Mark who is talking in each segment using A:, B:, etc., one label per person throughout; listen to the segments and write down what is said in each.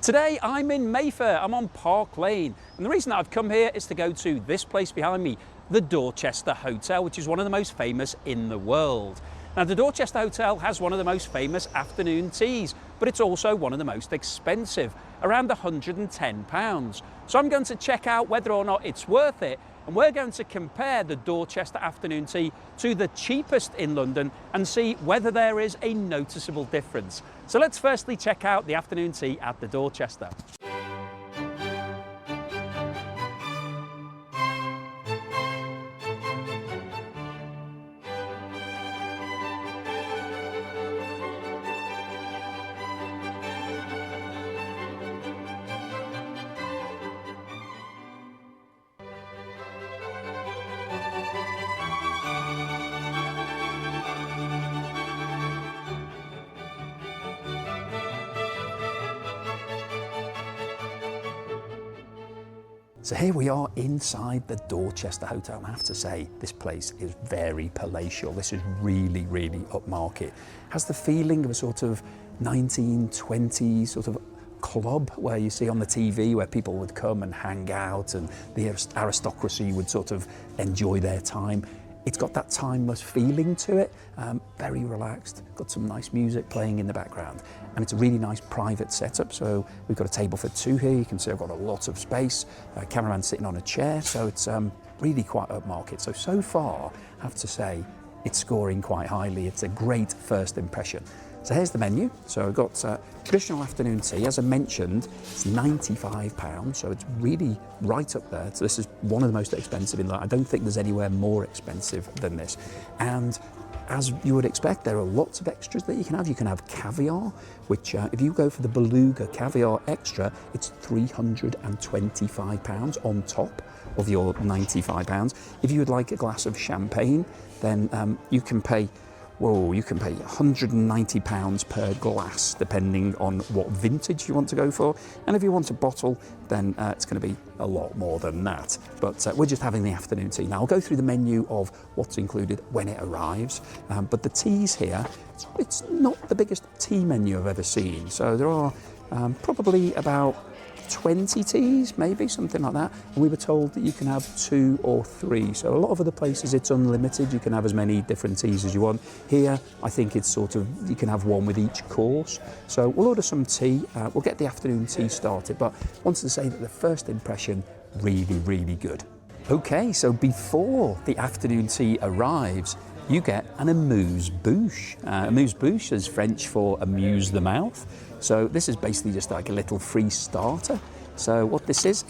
A: Today I'm in Mayfair, I'm on Park Lane, and the reason that I've come here is to go to this place behind me, the Dorchester Hotel, which is one of the most famous in the world. Now the Dorchester Hotel has one of the most famous afternoon teas, but it's also one of the most expensive, around £110. So I'm going to check out whether or not it's worth it, and we're going to compare the Dorchester afternoon tea to the cheapest in London and see whether there is a noticeable difference. So let's firstly check out the afternoon tea at the Dorchester. So here we are inside the Dorchester Hotel, and I have to say, this place is very palatial. This is really, really upmarket. Has the feeling of a sort of 1920s sort of club where you see on the TV where people would come and hang out and the aristocracy would sort of enjoy their time. It's got that timeless feeling to it, very relaxed, got some nice music playing in the background, and it's a really nice private setup. So we've got a table for two here. You can see I've got a lot of space, cameraman sitting on a chair, so it's really quite upmarket. So far, I have to say, it's scoring quite highly. It's a great first impression. So here's the menu. So I've got traditional afternoon tea. As I mentioned, it's £95, so it's really right up there. So this is one of the most expensive in London. I don't think there's anywhere more expensive than this. And as you would expect, there are lots of extras that you can have. You can have caviar, which if you go for the Beluga Caviar Extra, it's £325 on top of your £95. If you would like a glass of champagne, then you can pay £190 per glass, depending on what vintage you want to go for. And if you want a bottle, then it's going to be a lot more than that. But we're just having the afternoon tea. Now, I'll go through the menu of what's included when it arrives. But the teas here, it's not the biggest tea menu I've ever seen. So there are probably about 20 teas, maybe, something like that. And we were told that you can have 2 or 3. So a lot of other places it's unlimited. You can have as many different teas as you want. Here, I think it's sort of, you can have one with each course. So we'll order some tea. We'll get the afternoon tea started. But I wanted to say that the first impression, really, really good. Okay, so before the afternoon tea arrives, you get an amuse-bouche. Amuse-bouche is French for amuse the mouth. So this is basically just like a little free starter. So what this is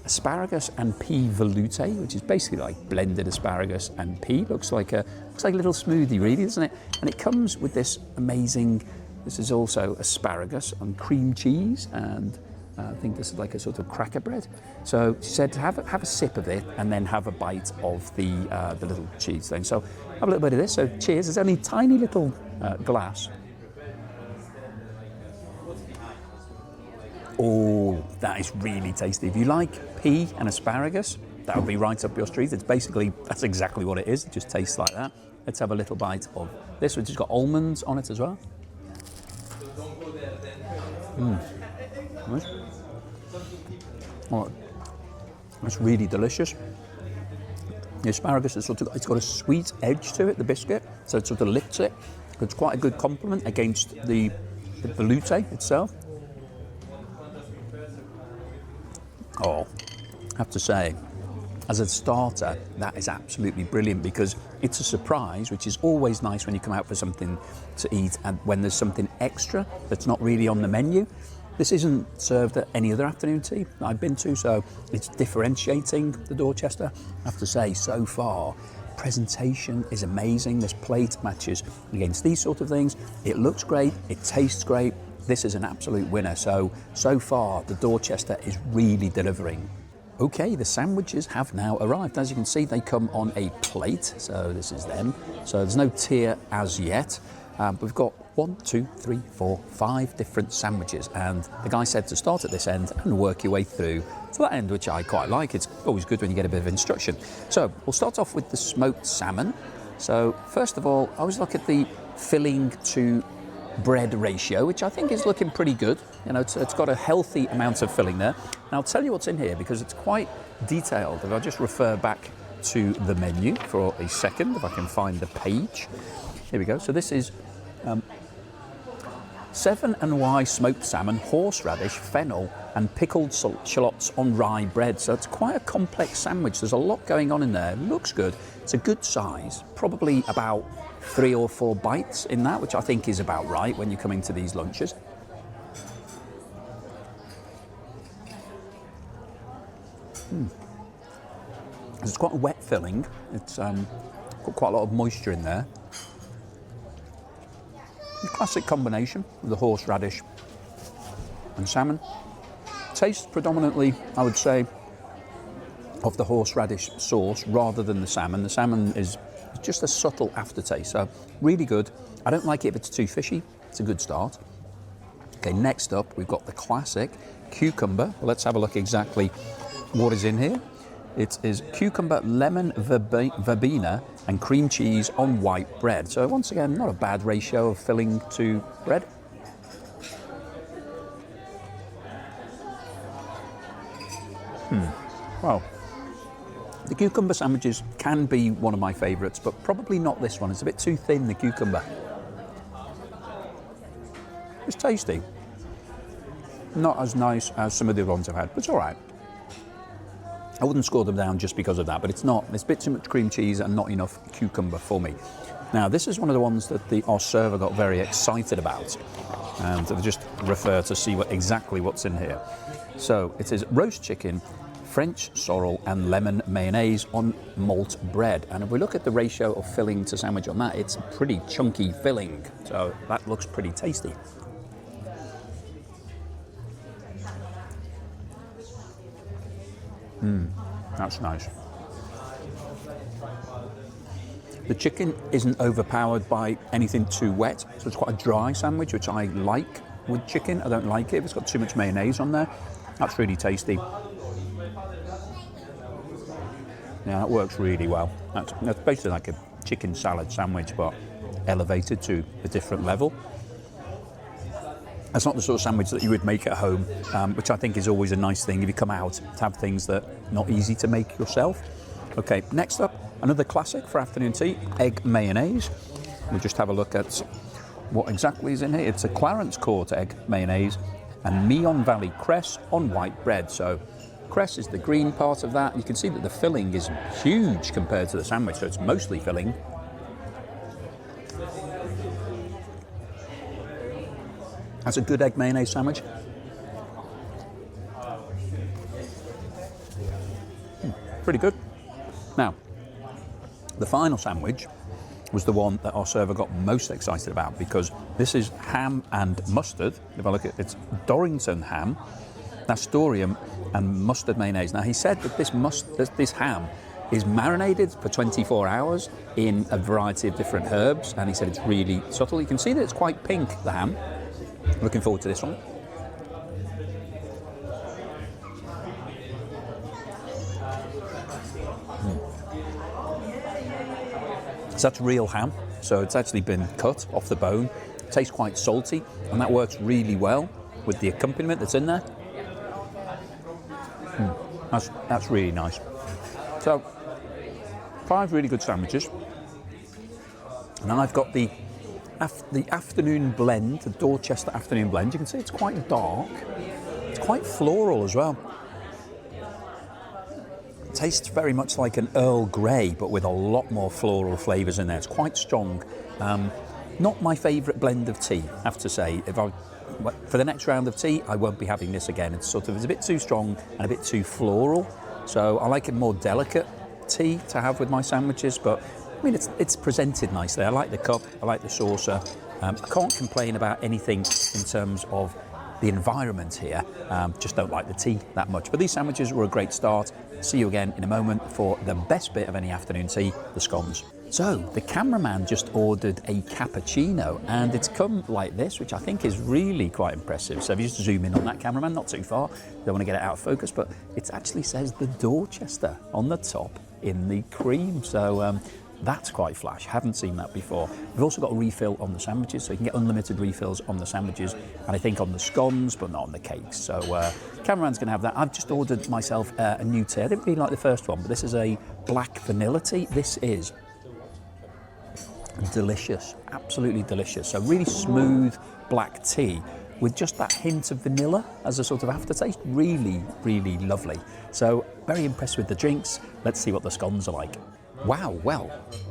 A: asparagus and pea veloute, which is basically like blended asparagus and pea. Looks like a little smoothie, really, doesn't it? And it comes with this amazing. This is also asparagus and cream cheese, and I think this is like a sort of cracker bread. So she said to have a sip of it and then have a bite of the little cheese thing. So have a little bit of this. So cheers. It's only a tiny little glass. Oh, that is really tasty. If you like pea and asparagus, that would be right up your street. That's exactly what it is. It just tastes like that. Let's have a little bite of this, which has got almonds on it as well. Nice. Oh, that's really delicious. The asparagus is it's got a sweet edge to it, the biscuit, so it sort of lifts it. It's quite a good compliment against the veloute itself. Oh, I have to say, as a starter, that is absolutely brilliant, because it's a surprise, which is always nice when you come out for something to eat and when there's something extra that's not really on the menu. This isn't served at any other afternoon tea I've been to, so it's differentiating the Dorchester. I have to say, so far, presentation is amazing. This plate matches against these sort of things. It looks great, it tastes great. This is an absolute winner. So far, the Dorchester is really delivering. Okay, the sandwiches have now arrived. As you can see, they come on a plate. So this is them. So there's no tier as yet. We've got 1, 2, 3, 4, 5 different sandwiches. And the guy said to start at this end and work your way through to that end, which I quite like. It's always good when you get a bit of instruction. So we'll start off with the smoked salmon. So first of all, I always look at the filling to bread ratio, which I think is looking pretty good. You know, it's got a healthy amount of filling there. Now I'll tell you what's in here because it's quite detailed. If I just refer back to the menu for a second, if I can find the page. Here we go. So this is 7NY smoked salmon, horseradish, fennel, and pickled shallots on rye bread. So it's quite a complex sandwich. There's a lot going on in there. It looks good. It's a good size, probably about 3 or 4 bites in that, which I think is about right when you're coming to these lunches. It's quite a wet filling. It's got quite a lot of moisture in there. The classic combination with the horseradish and salmon. Tastes predominantly, I would say, of the horseradish sauce rather than the salmon. The salmon is just a subtle aftertaste, so really good. I don't like it if it's too fishy. It's a good start. Okay, next up we've got the classic cucumber. Well, let's have a look exactly what is in here. It is cucumber, lemon verbena and cream cheese on white bread. So once again, not a bad ratio of filling to bread. Well, the cucumber sandwiches can be one of my favourites, but probably not this one. It's a bit too thin, the cucumber. It's tasty. Not as nice as some of the other ones I've had, but it's all right. I wouldn't score them down just because of that, but it's not. There's a bit too much cream cheese and not enough cucumber for me. Now, this is one of the ones that our server got very excited about. And I'll just refer to see exactly what's in here. So it is roast chicken, French sorrel and lemon mayonnaise on malt bread. And if we look at the ratio of filling to sandwich on that, it's a pretty chunky filling. So that looks pretty tasty. That's nice. The chicken isn't overpowered by anything too wet, so it's quite a dry sandwich, which I like with chicken. I don't like it if it's got too much mayonnaise on there. That's really tasty. Yeah, that works really well. That's basically like a chicken salad sandwich, but elevated to a different level. That's not the sort of sandwich that you would make at home, which I think is always a nice thing if you come out to have things that are not easy to make yourself. Okay, next up, another classic for afternoon tea, egg mayonnaise. We'll just have a look at what exactly is in here. It's a Clarence Court egg mayonnaise and Meon Valley cress on white bread. So cress is the green part of that. You can see that the filling is huge compared to the sandwich, so it's mostly filling. That's a good egg mayonnaise sandwich. Pretty good. Now, the final sandwich was the one that our server got most excited about because this is ham and mustard. If I look at it, it's Dorrington ham, nasturtium and mustard mayonnaise. Now, he said that this ham is marinated for 24 hours in a variety of different herbs, and he said it's really subtle. You can see that it's quite pink, the ham. Looking forward to this one. So that's real ham, so it's actually been cut off the bone. It tastes quite salty, and that works really well with the accompaniment that's in there. That's really nice. So, 5 really good sandwiches. And I've got the afternoon blend, the Dorchester afternoon blend. You can see it's quite dark. It's quite floral as well. It tastes very much like an Earl Grey, but with a lot more floral flavours in there. It's quite strong. Not my favourite blend of tea, I have to say. For the next round of tea, I won't be having this again. It's a bit too strong and a bit too floral. So I like a more delicate tea to have with my sandwiches, but I mean, it's presented nicely. I like the cup, I like the saucer. I can't complain about anything in terms of the environment here. Just don't like the tea that much. But these sandwiches were a great start. See you again in a moment for the best bit of any afternoon tea, the scones. So the cameraman just ordered a cappuccino, and it's come like this, which I think is really quite impressive. So if you just zoom in on that, cameraman, not too far, don't want to get it out of focus, but it actually says the Dorchester on the top in the cream. So That's quite flash. Haven't seen that before. We've also got a refill on the sandwiches, so you can get unlimited refills on the sandwiches, and I think on the scones, but not on the cakes. So cameraman's going to have that. I've just ordered myself a new tea. I didn't really like the first one, but this is a black vanilla tea. This is delicious, absolutely delicious. So really smooth black tea with just that hint of vanilla as a sort of aftertaste. Really, really lovely. So very impressed with the drinks. Let's see what the scones are like. Wow, well,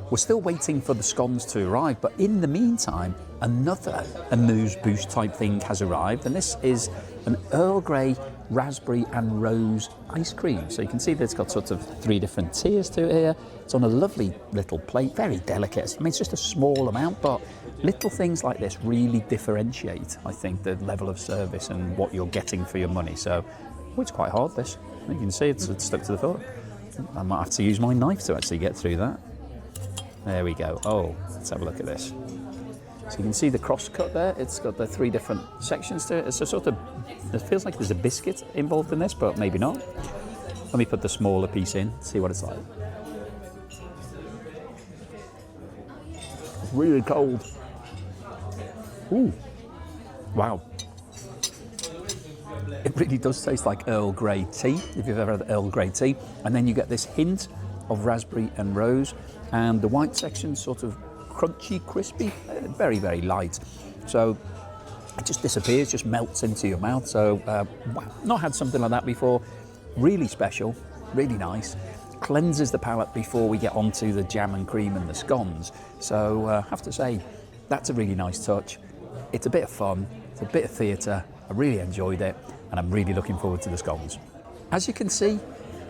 A: we're still waiting for the scones to arrive, but in the meantime, another amuse-bouche type thing has arrived, and this is an Earl Grey raspberry and rose ice cream. So you can see that it's got sort of 3 different tiers to it here. It's on a lovely little plate, very delicate. I mean, it's just a small amount, but little things like this really differentiate, I think, the level of service and what you're getting for your money. So, it's quite hard, this. You can see it's stuck to the floor. I might have to use my knife to actually get through that. There we go. Oh, let's have a look at this. So you can see the cross cut there. It's got the 3 different sections to it. It's a sort of, it feels like there's a biscuit involved in this, but maybe not. Let me put the smaller piece in, see what it's like. It's really cold. Ooh, wow. It really does taste like Earl Grey tea, if you've ever had Earl Grey tea. And then you get this hint of raspberry and rose, and the white section sort of crunchy, crispy, very, very light. So it just disappears, just melts into your mouth. So wow, not had something like that before. Really special, really nice. Cleanses the palate before we get onto the jam and cream and the scones. So I have to say, that's a really nice touch. It's a bit of fun, it's a bit of theatre. I really enjoyed it, and I'm really looking forward to the scones. As you can see,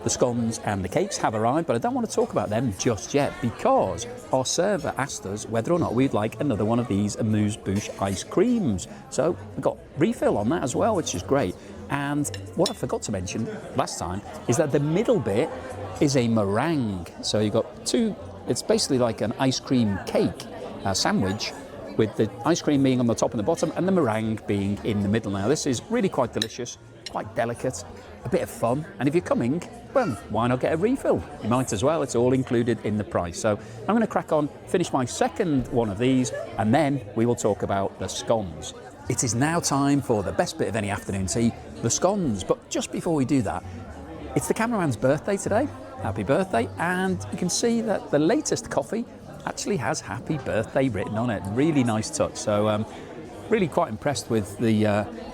A: the scones and the cakes have arrived, but I don't want to talk about them just yet because our server asked us whether or not we'd like another one of these amuse-bouche ice creams. So we've got refill on that as well, which is great. And what I forgot to mention last time is that the middle bit is a meringue. So you've got 2, it's basically like an ice cream cake sandwich, with the ice cream being on the top and the bottom and the meringue being in the middle. Now this is really quite delicious, quite delicate, a bit of fun, and if you're coming, well, why not get a refill? You might as well, it's all included in the price. So I'm going to crack on, finish my second one of these, and then we will talk about the scones. It is now time for the best bit of any afternoon tea, the scones. But just before we do that, it's the cameraman's birthday today. Happy birthday. And you can see that the latest coffee actually has happy birthday written on it. Really nice touch. So really quite impressed with the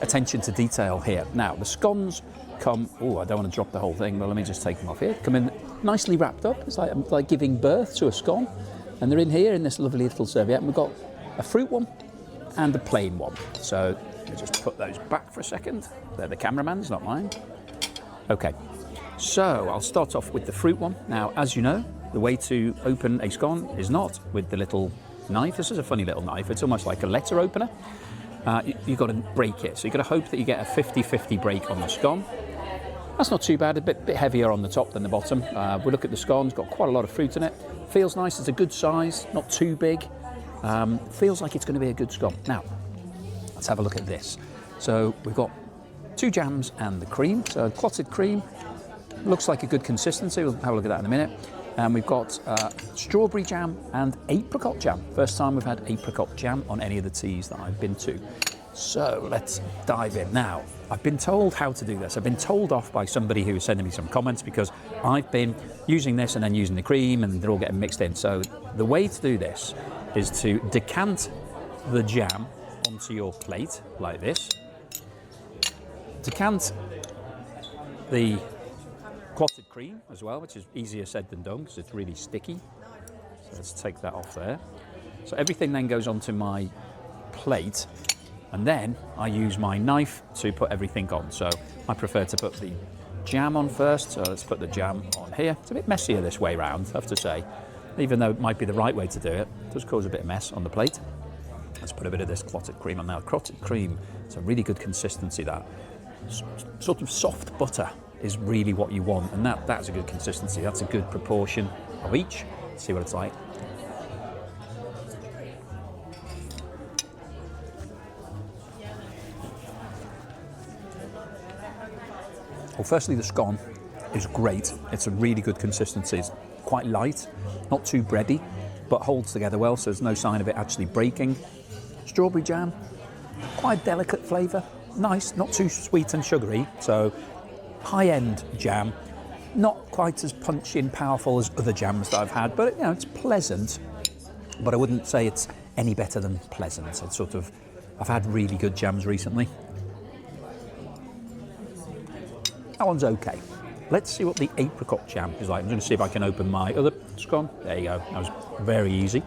A: attention to detail here. Now the scones come, oh, I don't want to drop the whole thing, but let me just take them off here. Come in nicely wrapped up. It's like giving birth to a scone. And they're in here in this lovely little serviette. And we've got a fruit one and a plain one. So let me just put those back for a second. They're the cameraman's, not mine. Okay, so I'll start off with the fruit one. Now, as you know, the way to open a scone is not with the little knife. This is a funny little knife. It's almost like a letter opener. You've got to break it. So you've got to hope that you get a 50-50 break on the scone. That's not too bad, a bit heavier on the top than the bottom. We look at the scone, it's got quite a lot of fruit in it. Feels nice, it's a good size, not too big. Feels like it's going to be a good scone. Now, let's have a look at this. So we've got 2 jams and the cream. So clotted cream, looks like a good consistency. We'll have a look at that in a minute. And we've got strawberry jam and apricot jam. First time we've had apricot jam on any of the teas that I've been to. So let's dive in. Now, I've been told how to do this. I've been told off by somebody who was sending me some comments because I've been using this and then using the cream and they're all getting mixed in. So the way to do this is to decant the jam onto your plate like this. Decant the clotted cream as well, which is easier said than done because it's really sticky. So let's take that off there. So everything then goes onto my plate, and then I use my knife to put everything on. So I prefer to put the jam on first. So let's put the jam on here. It's a bit messier this way round, I have to say. Even though it might be the right way to do it, it does cause a bit of mess on the plate. Let's put a bit of this clotted cream on now. Clotted cream, it's a really good consistency, that. Sort of soft butter is really what you want, and that's a good consistency. That's a good proportion of each. Let's see what it's like. Well, firstly, the scone is great. It's a really good consistency. It's quite light, not too bready, but holds together well, so there's no sign of it actually breaking. Strawberry jam, quite delicate flavour. Nice, not too sweet and sugary, so high-end jam. Not quite as punchy and powerful as other jams that I've had, but it's pleasant. But I wouldn't say it's any better than pleasant. It's sort of, I've had really good jams recently. That one's okay. Let's see what the apricot jam is like. I'm going to see if I can open my other scone. There you go. That was very easy.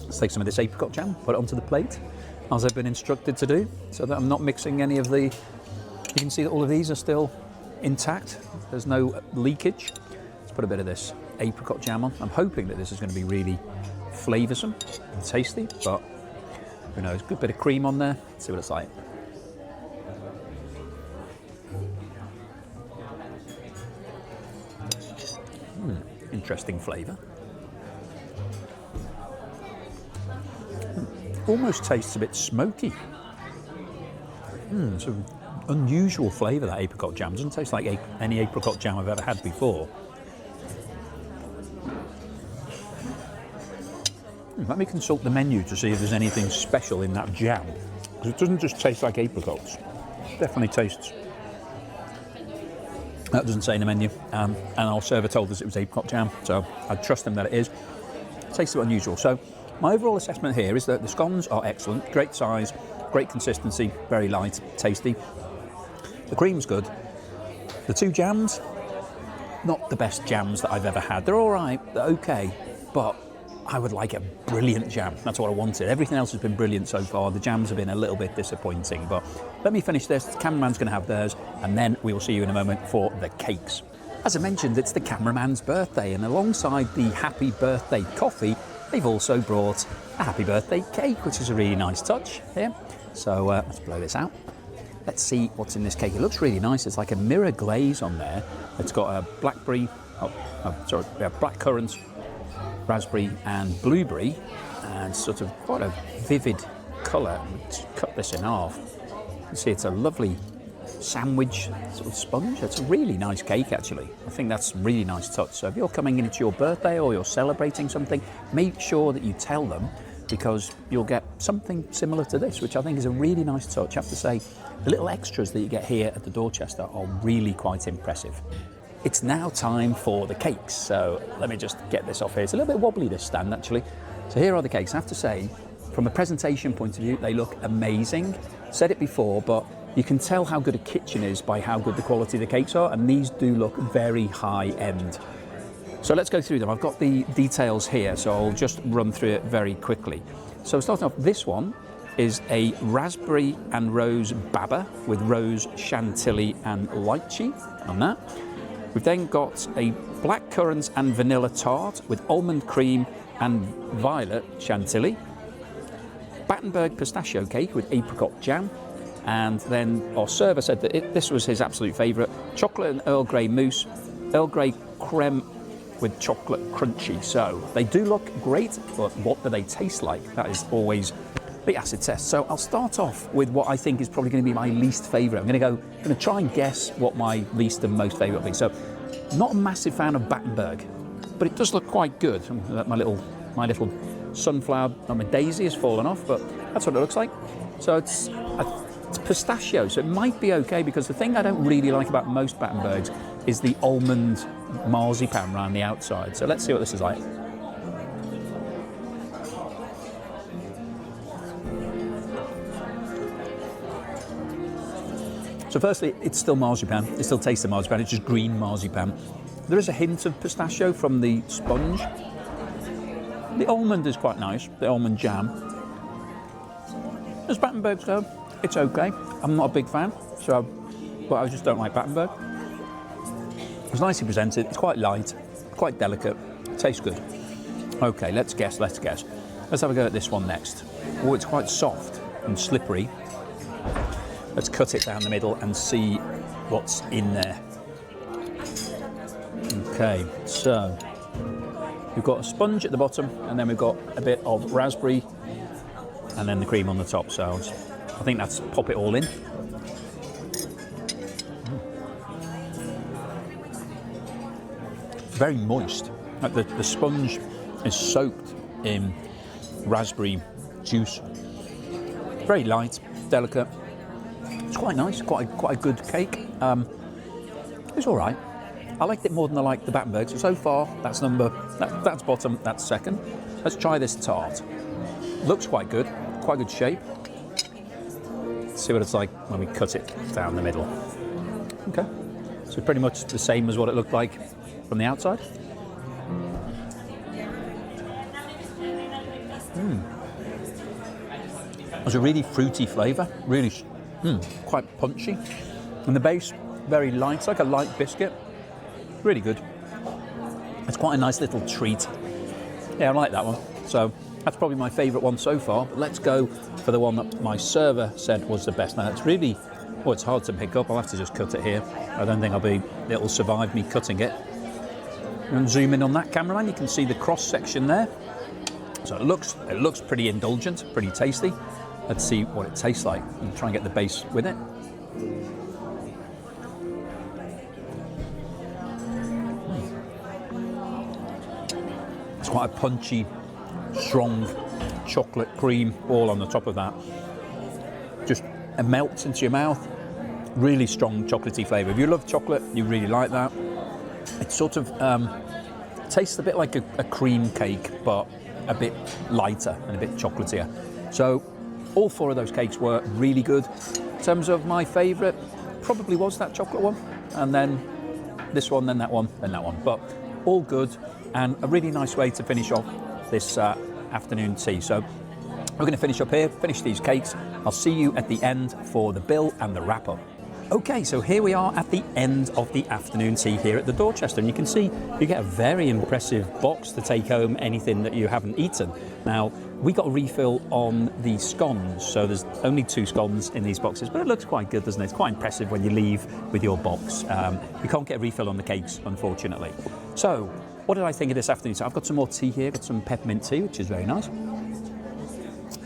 A: Let's take some of this apricot jam, put it onto the plate, as I've been instructed to do, so that I'm not mixing any of the... You can see that all of these are still intact. There's no leakage. Let's put a bit of this apricot jam on. I'm hoping that this is going to be really flavoursome and tasty, but who knows? Good bit of cream on there. Let's see what it's like. Interesting flavour. Almost tastes a bit smoky. It's an unusual flavour, that apricot jam. Doesn't taste like any apricot jam I've ever had before. Let me consult the menu to see if there's anything special in that jam, because it doesn't just taste like apricots. It definitely tastes... That doesn't say in the menu, and our server told us it was apricot jam, so I'd trust them that it is. It tastes a bit unusual. So my overall assessment here is that the scones are excellent, great size, great consistency, very light, tasty. The cream's good. The two jams, not the best jams that I've ever had. They're all right, they're okay, but I would like a brilliant jam. That's what I wanted. Everything else has been brilliant so far. The jams have been a little bit disappointing, but let me finish this. The cameraman's going to have theirs, and then we will see you in a moment for the cakes. As I mentioned, it's the cameraman's birthday, and alongside the happy birthday coffee, they've also brought a happy birthday cake, which is a really nice touch here. So let's blow this out. Let's see what's in this cake. It looks really nice. It's like a mirror glaze on there. It's got a blackcurrant, raspberry and blueberry, and sort of quite a vivid colour. Let's cut this in half. You see it's a lovely sandwich sort of sponge. It's a really nice cake actually. I think that's a really nice touch. So if you're coming in, it's your birthday or you're celebrating something, make sure that you tell them, because you'll get something similar to this, which I think is a really nice touch. I have to say, the little extras that you get here at the Dorchester are really quite impressive. It's now time for the cakes, so let me just get this off here. It's a little bit wobbly, this stand, actually. So here are the cakes. I have to say, from a presentation point of view, they look amazing. Said it before, but you can tell how good a kitchen is by how good the quality of the cakes are, and these do look very high-end. So let's go through them. I've got the details here, so I'll just run through it very quickly. So starting off, this one is a raspberry and rose baba with rose chantilly and lychee on that. We've then got a blackcurrant and vanilla tart with almond cream and violet chantilly. Battenberg pistachio cake with apricot jam. And then our server said that this was his absolute favourite. Chocolate and Earl Grey mousse, Earl Grey creme with chocolate crunchy. So they do look great, but what do they taste like? That is always the acid test. So I'll start off with what I think is probably going to be my least favourite. I'm going to try and guess what my least and most favourite will be. So, not a massive fan of Battenberg, but it does look quite good. My little sunflower, my daisy has fallen off, but that's what it looks like. So it's pistachio, so it might be okay, because the thing I don't really like about most Battenbergs is the almond marzipan around the outside. So let's see what this is like. So firstly, it's still marzipan. It still tastes of marzipan. It's just green marzipan. There is a hint of pistachio from the sponge. The almond is quite nice, the almond jam. As Battenbergs go, it's okay. I'm not a big fan, but I just don't like Battenberg. It's nicely presented. It's quite light, quite delicate. It tastes good. Okay, let's guess. Let's have a go at this one next. Oh, it's quite soft and slippery. Let's cut it down the middle and see what's in there. Okay, so we've got a sponge at the bottom, and then we've got a bit of raspberry, and then the cream on the top. So I think that's pop it all in.
B: very moist. Like the sponge is soaked in raspberry juice. Very light, delicate. It's quite nice, quite a good cake. It's all right. I liked it more than I liked the Battenberg. So far, that's bottom, that's second. Let's try this tart. Looks quite good shape. Let's see what it's like when we cut it down the middle. Okay, so pretty much the same as what it looked like from the outside. There's a really fruity flavour, really quite punchy. And the base, very light, it's like a light biscuit. Really good. It's quite a nice little treat. Yeah, I like that one. So that's probably my favourite one so far. But let's go for the one that my server said was the best. Now it's really, it's hard to pick up. I'll have to just cut it here. I don't think it'll survive me cutting it. And zoom in on that, cameraman. You can see the cross section there. So it looks pretty indulgent, pretty tasty. Let's see what it tastes like and try and get the base with it. It's quite a punchy, strong chocolate cream all on the top of that. Just it melts into your mouth. Really strong chocolatey flavour. If you love chocolate, you really like that. It sort of tastes a bit like a cream cake, but a bit lighter and a bit chocolatier. So all four of those cakes were really good. In terms of my favourite, probably was that chocolate one, and then this one, then that one, then that one. But all good, and a really nice way to finish off this afternoon tea. So we're going to finish up here, finish these cakes. I'll see you at the end for the bill and the wrap-up. Okay, so here we are at the end of the afternoon tea here at the Dorchester, and you can see you get a very impressive box to take home anything that you haven't eaten. Now, we got a refill on the scones, so there's only 2 scones in these boxes, but it looks quite good, doesn't it? It's quite impressive when you leave with your box. You can't get a refill on the cakes, unfortunately. So, what did I think of this afternoon? So I've got some more tea here, got some peppermint tea, which is very nice.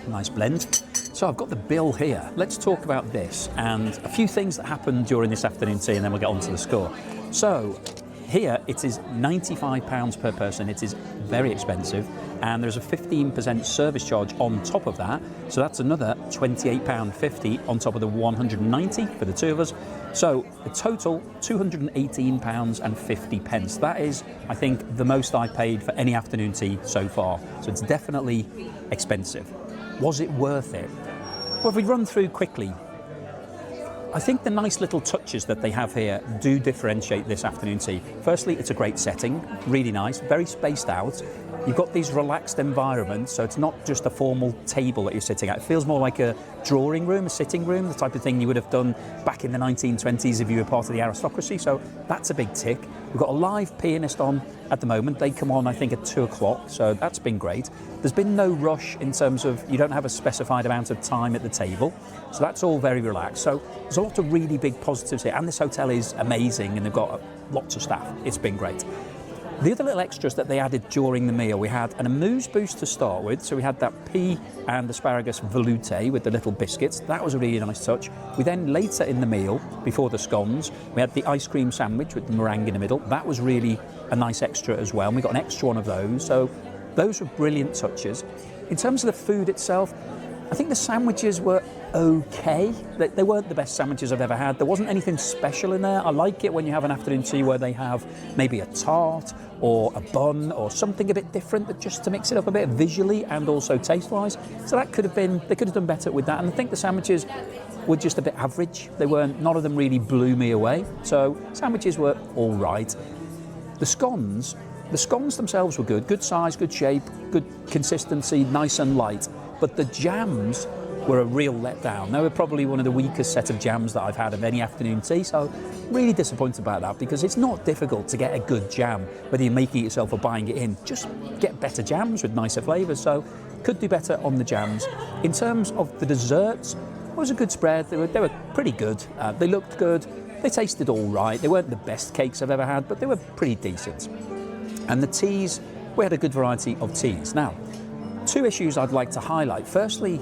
B: Nice blend. So I've got the bill here. Let's talk about this and a few things that happened during this afternoon tea, and then we'll get on to the score. So here it is £95 per person. It is very expensive, and there's a 15% service charge on top of that. So that's another £28.50 on top of the £190 for the 2 of us. So the total £218.50. That is, I think, the most I paid for any afternoon tea so far. So it's definitely expensive. Was it worth it? Well, if we run through quickly, I think the nice little touches that they have here do differentiate this afternoon tea. Firstly, it's a great setting, really nice, very spaced out. You've got these relaxed environments, so it's not just a formal table that you're sitting at. It feels more like a drawing room, a sitting room, the type of thing you would have done back in the 1920s if you were part of the aristocracy, so that's a big tick. We've got a live pianist on at the moment. They come on, I think, at 2 o'clock, so that's been great. There's been no rush in terms of you don't have a specified amount of time at the table, so that's all very relaxed. So there's a lot of really big positives here, and this hotel is amazing, and they've got lots of staff. It's been great. The other little extras that they added during the meal, we had an amuse-bouche to start with. So we had that pea and asparagus velouté with the little biscuits. That was a really nice touch. We then, later in the meal, before the scones, we had the ice cream sandwich with the meringue in the middle. That was really a nice extra as well. And we got an extra one of those. So those were brilliant touches. In terms of the food itself, I think the sandwiches were okay. They weren't the best sandwiches I've ever had. There wasn't anything special in there. I like it when you have an afternoon tea where they have maybe a tart or a bun or something a bit different, but just to mix it up a bit visually and also taste-wise. So that could have been, they could have done better with that. And I think the sandwiches were just a bit average. None of them really blew me away. So sandwiches were all right. The scones themselves were good size, good shape, good consistency, nice and light. But the jams were a real letdown. They were probably one of the weakest set of jams that I've had of any afternoon tea, so really disappointed about that, because it's not difficult to get a good jam, whether you're making it yourself or buying it in. Just get better jams with nicer flavours, so could do better on the jams. In terms of the desserts, it was a good spread. They were pretty good. They looked good. They tasted all right. They weren't the best cakes I've ever had, but they were pretty decent. And the teas, we had a good variety of teas. Now, 2 issues I'd like to highlight. Firstly,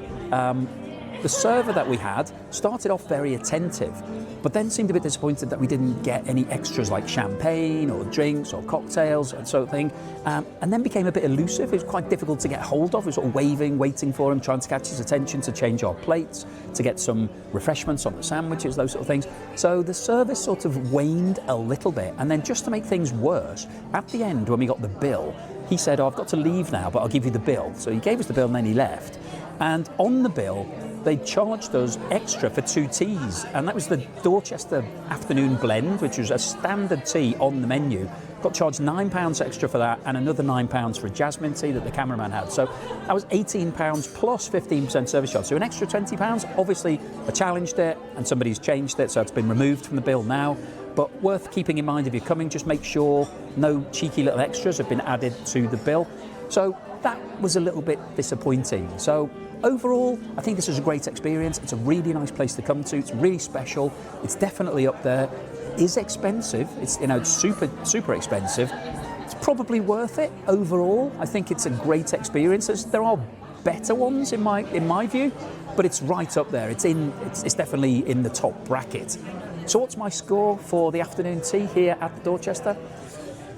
B: The server that we had started off very attentive, but then seemed a bit disappointed that we didn't get any extras like champagne or drinks or cocktails and sort of thing, and then became a bit elusive. It was quite difficult to get hold of. We were sort of waving, waiting for him, trying to catch his attention, to change our plates, to get some refreshments on the sandwiches, those sort of things. So the service sort of waned a little bit, and then just to make things worse, at the end when we got the bill, he said, "Oh, I've got to leave now, but I'll give you the bill." So he gave us the bill and then he left. And on the bill, they charged us extra for 2 teas, and that was the Dorchester Afternoon Blend, which was a standard tea on the menu. Got charged £9 extra for that, and another £9 for a jasmine tea that the cameraman had. So that was £18 plus 15% service charge. So an extra £20. Obviously, I challenged it, and somebody's changed it, so it's been removed from the bill now. But worth keeping in mind if you're coming, just make sure no cheeky little extras have been added to the bill. So that was a little bit disappointing. So overall, I think this was a great experience. It's a really nice place to come to. It's really special. It's definitely up there. It is expensive. It's, you know, it's super expensive. It's probably worth it overall. I think it's a great experience. There are better ones in my view, but it's right up there. It's definitely in the top bracket. So what's my score for the afternoon tea here at the Dorchester?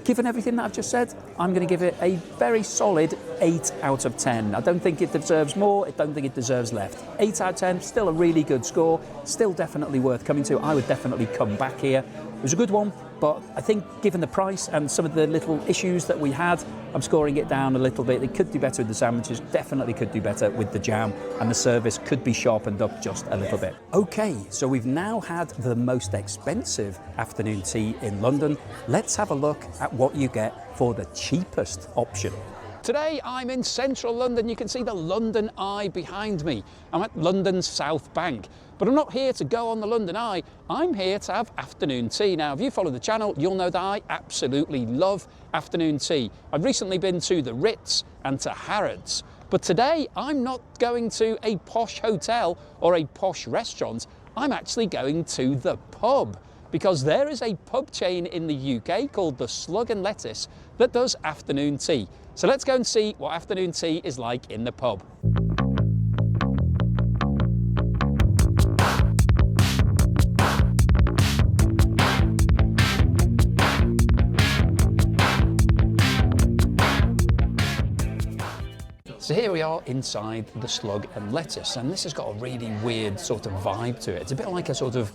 B: Given everything that I've just said, I'm going to give it a very solid 8 out of 10. I don't think it deserves more, I don't think it deserves less. 8 out of 10, still a really good score, still definitely worth coming to. I would definitely come back here. It was a good one, but I think given the price and some of the little issues that we had, I'm scoring it down a little bit. They could do better with the sandwiches, definitely could do better with the jam, and the service could be sharpened up just a little bit. Okay, so we've now had the most expensive afternoon tea in London. Let's have a look at what you get for the cheapest option. Today I'm in central London. You can see the London Eye behind me. I'm at London's South Bank. But I'm not here to go on the London Eye, I'm here to have afternoon tea. Now, if you follow the channel, you'll know that I absolutely love afternoon tea. I've recently been to the Ritz and to Harrods, but today I'm not going to a posh hotel or a posh restaurant, I'm actually going to the pub, because there is a pub chain in the UK called the Slug and Lettuce that does afternoon tea. So let's go and see what afternoon tea is like in the pub. So here we are inside the Slug and Lettuce, and this has got a really weird sort of vibe to it. It's a bit like a sort of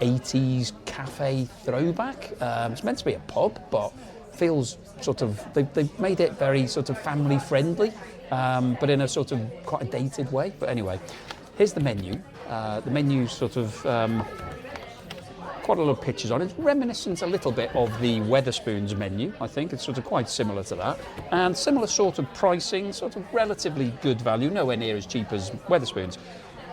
B: 80s cafe throwback. It's meant to be a pub, but feels sort of, they've made it very sort of family friendly, but in a sort of quite a dated way. But anyway, here's the menu. The menu's sort of quite a lot of pictures on it. It's reminiscent a little bit of the Wetherspoons menu, I think. It's sort of quite similar to that. And similar sort of pricing, sort of relatively good value, nowhere near as cheap as Wetherspoons.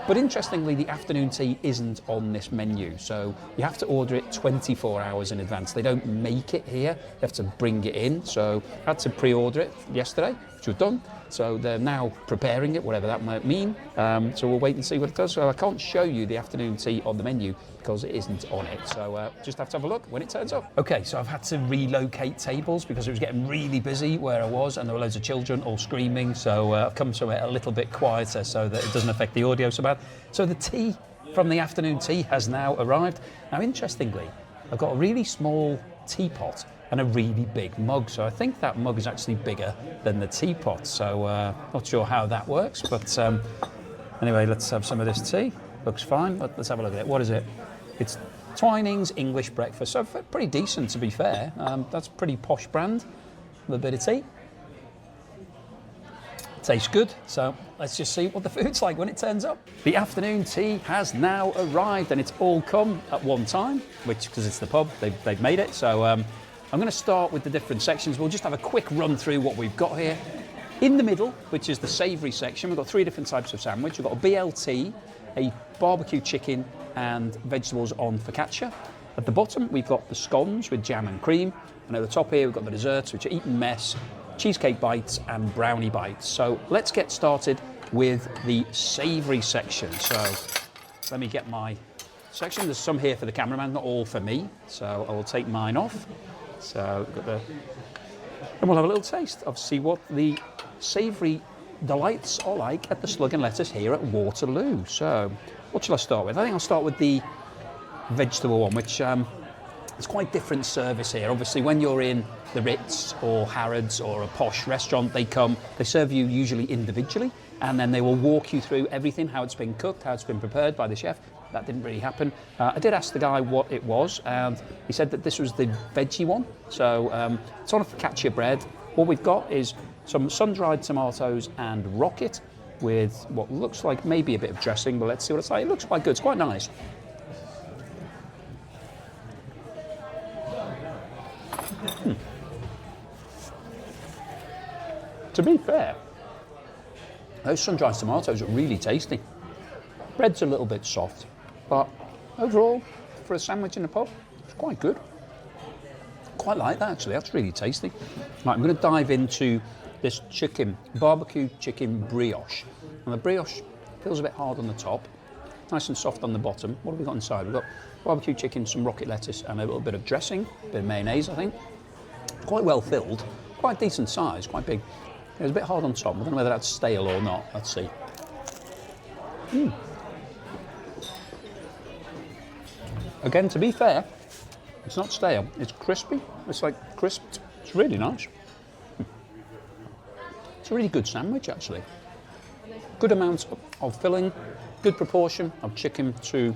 B: But interestingly, the afternoon tea isn't on this menu, so you have to order it 24 hours in advance. They don't make it here, they have to bring it in, so I had to pre-order it yesterday, which we've done. So they're now preparing it, whatever that might mean. So we'll wait and see what it does. So I can't show you the afternoon tea on the menu because it isn't on it. So just have to have a look when it turns up. Okay, so I've had to relocate tables because it was getting really busy where I was, and there were loads of children all screaming. So I've come to it a little bit quieter so that it doesn't affect the audio so bad. So the tea from the afternoon tea has now arrived. Now, interestingly, I've got a really small teapot and a really big mug. So I think that mug is actually bigger than the teapot. So not sure how that works, but anyway, let's have some of this tea. Looks fine, but let's have a look at it. What is it? It's Twining's English Breakfast. So pretty decent, to be fair. That's a pretty posh brand with a bit of tea. Tastes good, so let's just see what the food's like when it turns up. The afternoon tea has now arrived, and it's all come at one time, which, because it's the pub, they've made it. So I'm going to start with the different sections. We'll just have a quick run through what we've got here. In the middle, which is the savoury section, we've got 3 different types of sandwich. We've got a BLT, a barbecue chicken and vegetables on focaccia. At the bottom, we've got the scones with jam and cream. And at the top here, we've got the desserts, which are Eton mess, cheesecake bites and brownie bites. So let's get started with the savoury section. So let me get my section. There's some here for the cameraman, not all for me. So I will take mine off. So we've got and we'll have a little taste of see what the savoury the lights are like at the Slug and Lettuce here at Waterloo. So what shall I start with? I think I'll start with the vegetable one, which it's quite different service here. Obviously, when you're in the Ritz or Harrods or a posh restaurant, they serve you usually individually, and then they will walk you through everything, how it's been cooked, how it's been prepared by the chef. That didn't really happen. I did ask the guy what it was, and he said that this was the veggie one. So it's on a focaccia bread. What we've got is some sun-dried tomatoes and rocket with what looks like maybe a bit of dressing, but let's see what it's like. It looks quite good. It's quite nice. To be fair, those sun-dried tomatoes are really tasty. Bread's a little bit soft, but overall, for a sandwich in a pub, it's quite good. Quite like that, actually. That's really tasty. Right, I'm going to dive into this barbecue chicken brioche. And the brioche feels a bit hard on the top, nice and soft on the bottom. What have we got inside? We've got barbecue chicken, some rocket lettuce, and a little bit of dressing, a bit of mayonnaise, I think. Quite well filled, quite decent size, quite big. It's a bit hard on top. I don't know whether that's stale or not. Let's see. Again, to be fair, it's not stale. It's crispy. It's like crisped. It's really nice. It's a really good sandwich, actually. Good amount of filling, good proportion of chicken to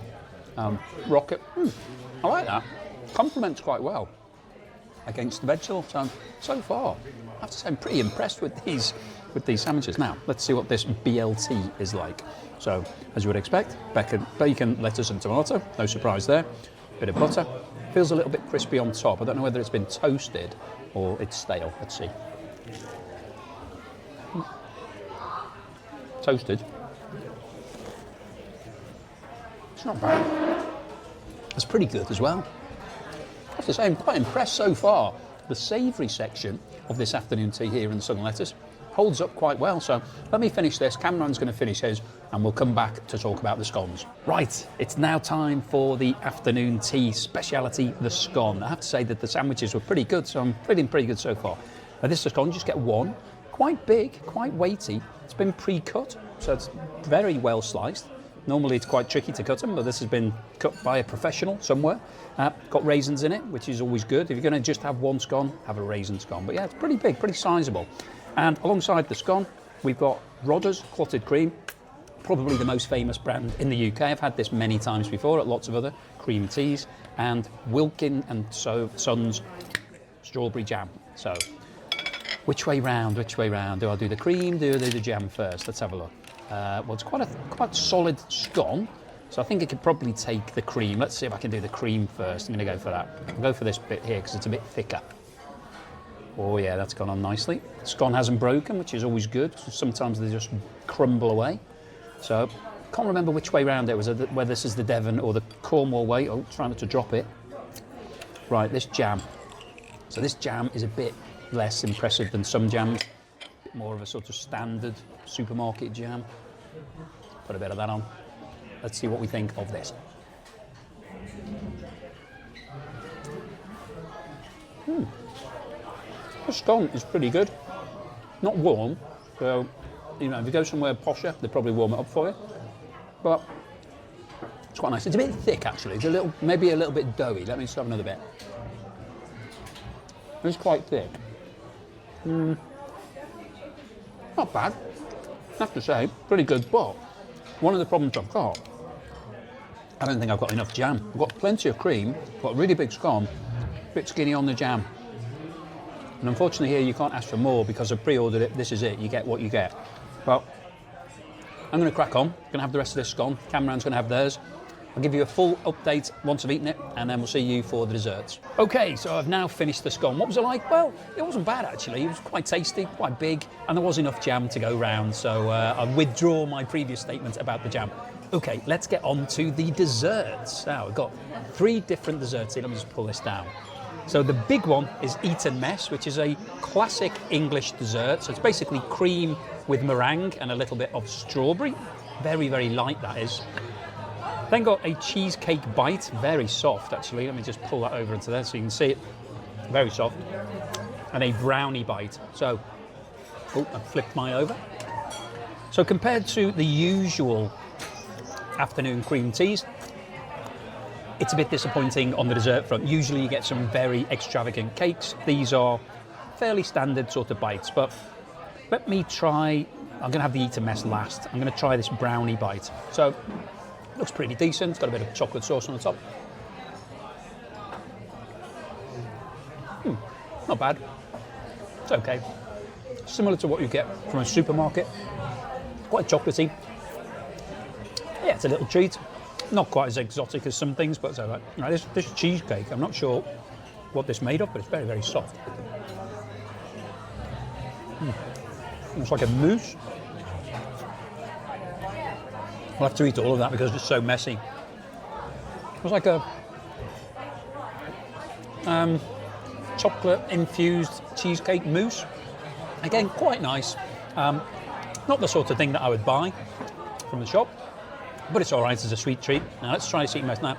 B: rocket. I like that. Complements quite well against the vegetable. So far, I have to say I'm pretty impressed with these sandwiches. Now, let's see what this BLT is like. So, as you would expect, bacon, lettuce and tomato. No surprise there. Bit of butter. Feels a little bit crispy on top. I don't know whether it's been toasted or it's stale. Let's see. Toasted. It's not bad. It's pretty good as well. I have to say, I'm quite impressed so far. The savoury section of this afternoon tea here in the Sun and Lettuce holds up quite well. So let me finish this. Cameron's going to finish his, and we'll come back to talk about the scones. Right, it's now time for the afternoon tea speciality, the scone. I have to say that the sandwiches were pretty good, so I'm feeling pretty good so far. This scone, just get one. Quite big, quite weighty. It's been pre-cut, so it's very well sliced. Normally it's quite tricky to cut them, but this has been cut by a professional somewhere. Got raisins in it, which is always good. If you're going to just have one scone, have a raisin scone. But yeah, it's pretty big, pretty sizable. And alongside the scone, we've got Rodder's Clotted Cream, probably the most famous brand in the UK. I've had this many times before at lots of other cream teas. And Wilkin and Sons Strawberry Jam. So, which way round? Do I do the cream? Do I do the jam first? Let's have a look. Well, it's quite solid scone, so I think I could probably take the cream. Let's see if I can do the cream first. I'm going to go for that. I'll go for this bit here because it's a bit thicker. Oh yeah, that's gone on nicely. The scone hasn't broken, which is always good. Sometimes they just crumble away. So, can't remember which way round it was, whether this is the Devon or the Cornwall way. Oh, try not to drop it. Right, this jam. So this jam is a bit less impressive than some jams. A bit more of a sort of standard supermarket jam. Put a bit of that on. Let's see what we think of this. The scone is pretty good. Not warm, so if you go somewhere posher, they probably warm it up for you. But it's quite nice. It's a bit thick actually. It's maybe a little bit doughy. Let me just have another bit. It's quite thick. Not bad. I have to say, pretty good. But one of the problems I've got, I don't think I've got enough jam. I've got plenty of cream, got a really big scone, a bit skinny on the jam. And unfortunately here you can't ask for more because I've pre-ordered it. This is it. You get what you get. Well, I'm going to crack on. Going to have the rest of this scone. Cameron's going to have theirs. I'll give you a full update once I've eaten it, and then we'll see you for the desserts. Okay, so I've now finished the scone. What was it like? Well, it wasn't bad actually. It was quite tasty, quite big, and there was enough jam to go round. So I withdraw my previous statement about the jam. Okay, let's get on to the desserts. Now, we've got 3 different desserts here. Let me just pull this down. So the big one is Eton Mess, which is a classic English dessert. So it's basically cream with meringue and a little bit of strawberry. Very, very light, that is. Then got a cheesecake bite, very soft actually. Let me just pull that over into there so you can see it. Very soft. And a brownie bite. So, oh, I flipped mine over. So compared to the usual afternoon cream teas, it's a bit disappointing on the dessert front. Usually you get some very extravagant cakes. These are fairly standard sort of bites, but let me try, I'm gonna have the eat and mess last. I'm gonna try this brownie bite. So, looks pretty decent. It's got a bit of chocolate sauce on the top. Not bad. It's okay. Similar to what you get from a supermarket. Quite chocolatey. Yeah, it's a little treat. Not quite as exotic as some things, but it's all right. Now, this cheesecake, I'm not sure what this made of, but it's very, very soft. It's like a mousse. I'll have to eat all of that because it's so messy. It's like a chocolate-infused cheesecake mousse. Again, quite nice. Not the sort of thing that I would buy from the shop, but it's all right as a sweet treat. Now let's try this eat and mess. Now,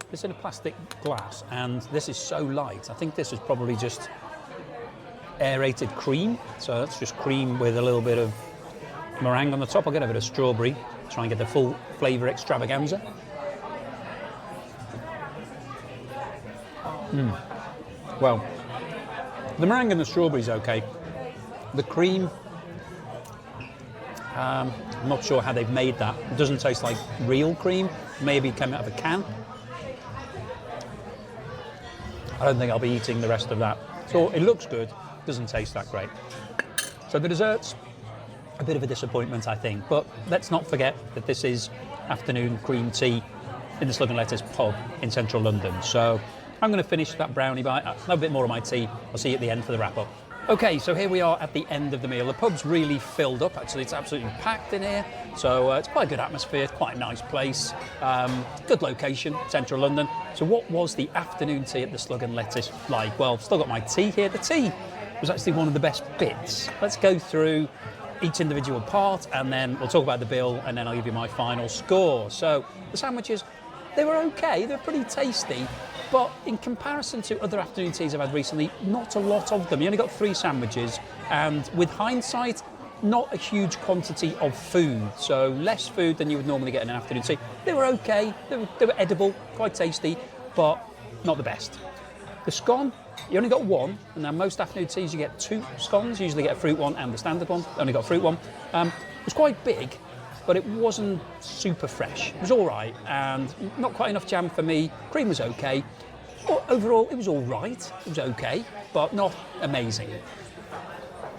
B: it's in a plastic glass, and this is so light. I think this is probably just aerated cream. So that's just cream with a little bit of meringue on the top. I'll get a bit of strawberry, try and get the full flavour extravaganza. Well, the meringue and the strawberry is okay. The cream, I'm not sure how they've made that. It doesn't taste like real cream. Maybe it came out of a can. I don't think I'll be eating the rest of that. So it looks good, doesn't taste that great. So the desserts, a bit of a disappointment, I think. But let's not forget that this is afternoon cream tea in the Slug and Lettuce pub in central London. So I'm going to finish that brownie bite. I'll have a bit more of my tea. I'll see you at the end for the wrap-up. Okay, so here we are at the end of the meal. The pub's really filled up, actually. It's absolutely packed in here. So it's quite a good atmosphere, it's quite a nice place. Good location, central London. So what was the afternoon tea at the Slug and Lettuce like? Well, I've still got my tea here. The tea was actually one of the best bits. Let's go through each individual part, and then we'll talk about the bill, and then I'll give you my final score. So the sandwiches, they were okay. They're pretty tasty. But in comparison to other afternoon teas I've had recently, not a lot of them. You only got 3 sandwiches, and with hindsight, not a huge quantity of food. So less food than you would normally get in an afternoon tea. They were okay, they were edible, quite tasty, but not the best. The scone, you only got 1, and now most afternoon teas you get 2 scones. You usually get a fruit one and the standard one. Only got a fruit one. It was quite big, but it wasn't super fresh. It was all right, and not quite enough jam for me. Cream was okay. But overall, it was all right. It was okay, but not amazing.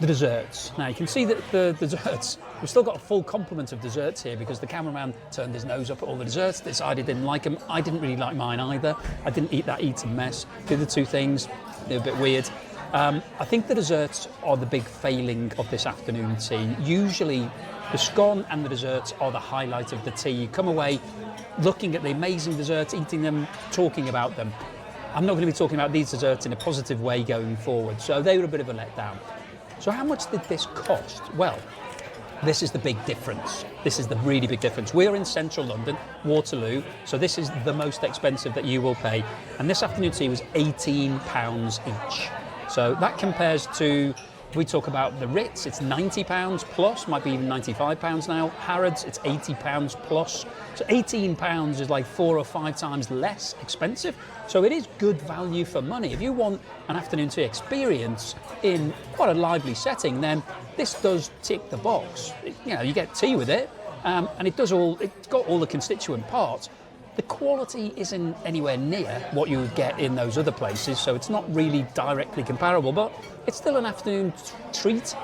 B: The desserts. Now, you can see that the desserts, we've still got a full complement of desserts here because the cameraman turned his nose up at all the desserts, decided he didn't like them. I didn't really like mine either. I didn't eat that eat and mess. Did the 2 things. They were a bit weird. I think the desserts are the big failing of this afternoon tea. Usually, the scone and the desserts are the highlight of the tea. You come away looking at the amazing desserts, eating them, talking about them. I'm not going to be talking about these desserts in a positive way going forward, so they were a bit of a letdown. So how much did this cost? Well, this is the big difference. This is the really big difference. We're in central London, Waterloo, so this is the most expensive that you will pay. And this afternoon tea was £18 each. So that compares to, if we talk about the Ritz, it's £90 plus, might be even £95 now. Harrods, it's £80 plus. So £18 is like 4 or 5 times less expensive. So it is good value for money. If you want an afternoon tea experience in quite a lively setting, then this does tick the box. You get tea with it, and it's got all the constituent parts. The quality isn't anywhere near what you would get in those other places, so it's not really directly comparable, but it's still an afternoon treat.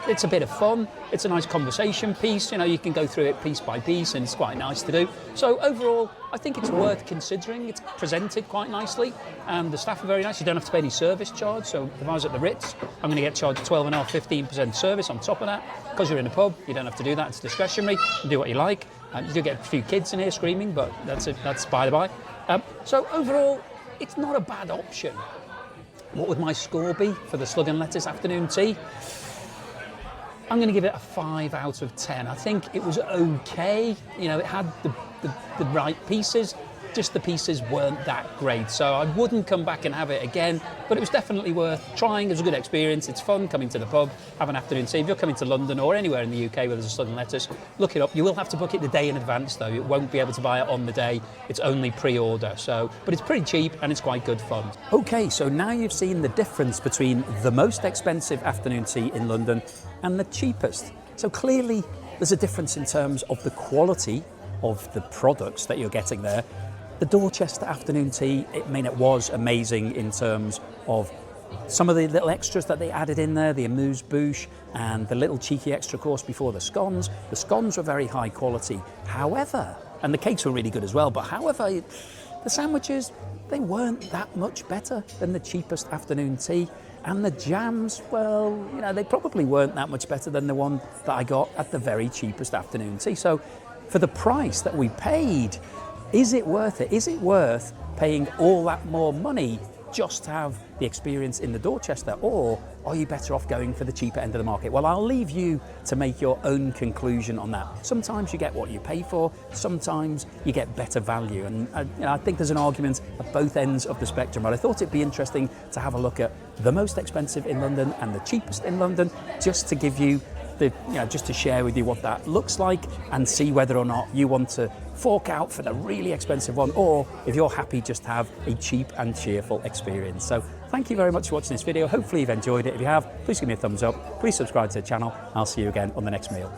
B: It's a bit of fun. It's a nice conversation piece. You can go through it piece by piece, and it's quite nice to do. So overall, I think it's worth considering. It's presented quite nicely, and the staff are very nice. You don't have to pay any service charge. So if I was at the Ritz, I'm going to get charged 12.5%, 15% service on top of that. Because you're in a pub, you don't have to do that. It's discretionary. You do what you like. You do get a few kids in here screaming, but that's by the by. So overall, it's not a bad option. What would my score be for the Slug and Lettuce afternoon tea? I'm going to give it a 5 out of 10. I think it was okay. It had the right pieces. just the pieces weren't that great. So I wouldn't come back and have it again, but it was definitely worth trying. It was a good experience. It's fun coming to the pub, have an afternoon tea. If you're coming to London or anywhere in the UK where there's a southern lettuce, look it up. You will have to book it the day in advance though. You won't be able to buy it on the day. It's only pre-order. So, but it's pretty cheap and it's quite good fun. Okay, so now you've seen the difference between the most expensive afternoon tea in London and the cheapest. So clearly there's a difference in terms of the quality of the products that you're getting there. The Dorchester afternoon tea, it was amazing in terms of some of the little extras that they added in there, the amuse-bouche and the little cheeky extra course before the scones. The scones were very high quality. However, and the cakes were really good as well, but however, the sandwiches, they weren't that much better than the cheapest afternoon tea. And the jams, well, you know, they probably weren't that much better than the one that I got at the very cheapest afternoon tea. So for the price that we paid, is it worth it? Is it worth paying all that more money just to have the experience in the Dorchester, or are you better off going for the cheaper end of the market? Well, I'll leave you to make your own conclusion on that. Sometimes you get what you pay for, sometimes you get better value, and I think there's an argument at both ends of the spectrum, but I thought it'd be interesting to have a look at the most expensive in London and the cheapest in London, just to give you just to share with you what that looks like and see whether or not you want to fork out for the really expensive one, or if you're happy just to have a cheap and cheerful experience. So thank you very much for watching this video. Hopefully you've enjoyed it. If you have, please give me a thumbs up. Please subscribe to the channel. I'll see you again on the next meal.